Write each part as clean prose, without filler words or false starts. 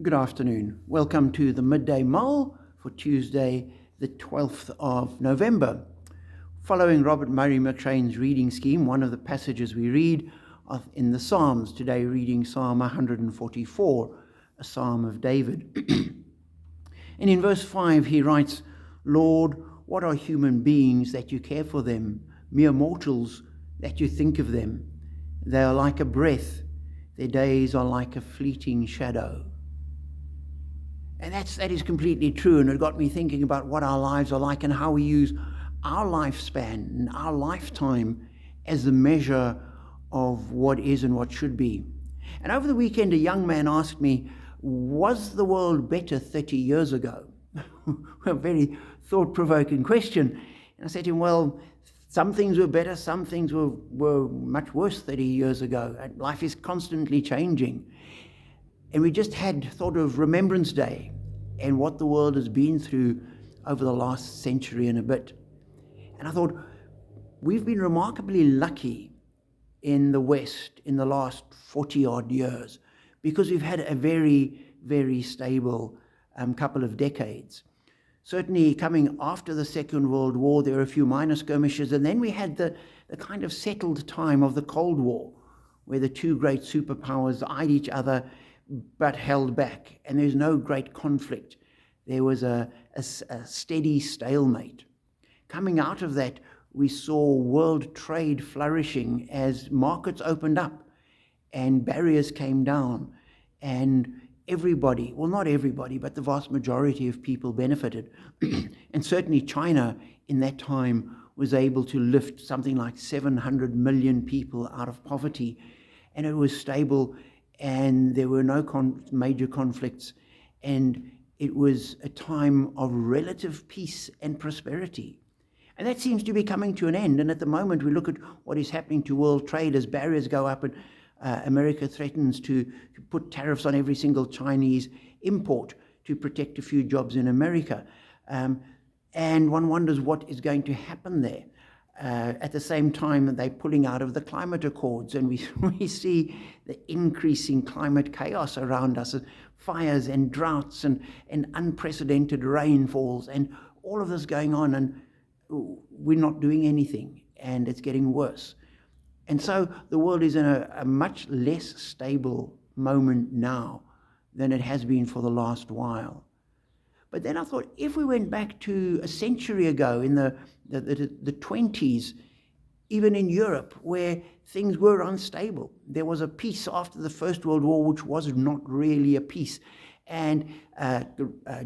Good afternoon. Welcome to the Midday Mull for Tuesday, the 12th of November. Following Robert Murray McCheyne's reading scheme, one of the passages we read are in the Psalms. Today reading Psalm 144, a Psalm of David. And in verse 5 he writes, "Lord, what are human beings that you care for them, mere mortals that you think of them? They are like a breath, their days are like a fleeting shadow." And that is completely true, and it got me thinking about what our lives are like and how we use our lifespan and our lifetime as the measure of what is and what should be. And over the weekend, a young man asked me, was the world better 30 years ago? A very thought-provoking question. And I said to him, well, some things were better, some things were much worse 30 years ago. Life is constantly changing. And we just had thought of Remembrance Day and what the world has been through over the last century and a bit. And I thought, we've been remarkably lucky in the West in the last 40-odd years because we've had a very, very stable couple of decades. Certainly coming after the Second World War, there were a few minor skirmishes, and then we had the kind of settled time of the Cold War, where the two great superpowers eyed each other but held back, and there's no great conflict. There was a steady stalemate. Coming out of that, we saw world trade flourishing as markets opened up and barriers came down, and everybody, well, not everybody, but the vast majority of people benefited. And certainly China in that time was able to lift something like 700 million people out of poverty, and it was stable, and there were no major conflicts, and it was a time of relative peace and prosperity. And that seems to be coming to an end, and at the moment we look at what is happening to world trade as barriers go up, and America threatens to put tariffs on every single Chinese import to protect a few jobs in America. And one wonders what is going to happen there. At the same time, they're pulling out of the climate accords, and we see the increasing climate chaos around us, fires and droughts and unprecedented rainfalls, and all of this going on, and we're not doing anything, and it's getting worse. And so the world is in a much less stable moment now than it has been for the last while. But then I thought, if we went back to a century ago in the 20s, even in Europe, where things were unstable, there was a peace after the First World War, which was not really a peace. And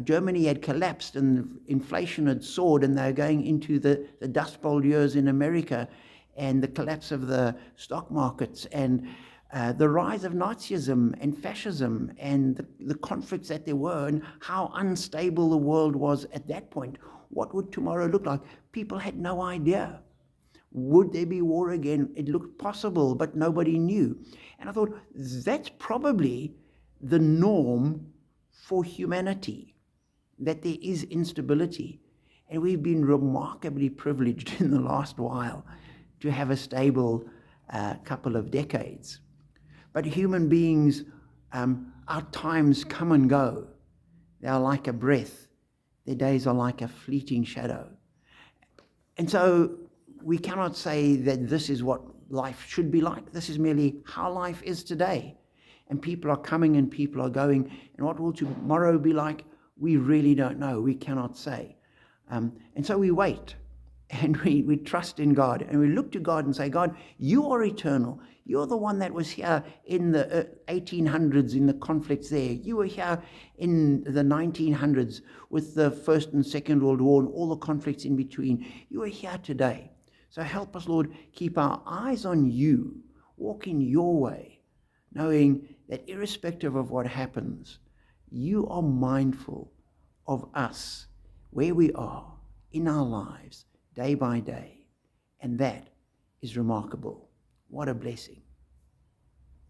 Germany had collapsed and inflation had soared, and they were going into the Dust Bowl years in America and the collapse of the stock markets and the rise of Nazism and fascism and the conflicts that there were and how unstable the world was at that point. What would tomorrow look like? People had no idea. Would there be war again? It looked possible, but nobody knew. And I thought, that's probably the norm for humanity, that there is instability. And we've been remarkably privileged in the last while to have a stable couple of decades. But human beings, our times come and go. They are like a breath. Their days are like a fleeting shadow. And so we cannot say that this is what life should be like. This is merely how life is today. And people are coming and people are going. And what will tomorrow be like? We really don't know. We cannot say. And so we wait. And we trust in God, and we look to God and say, God, you are eternal. You're the one that was here in the 1800s in the conflicts there. You were here in the 1900s with the First and Second World War and all the conflicts in between. You are here today. So help us, Lord, keep our eyes on you, walk in your way, knowing that irrespective of what happens, you are mindful of us, where we are in our lives, day by day. And that is remarkable. What a blessing.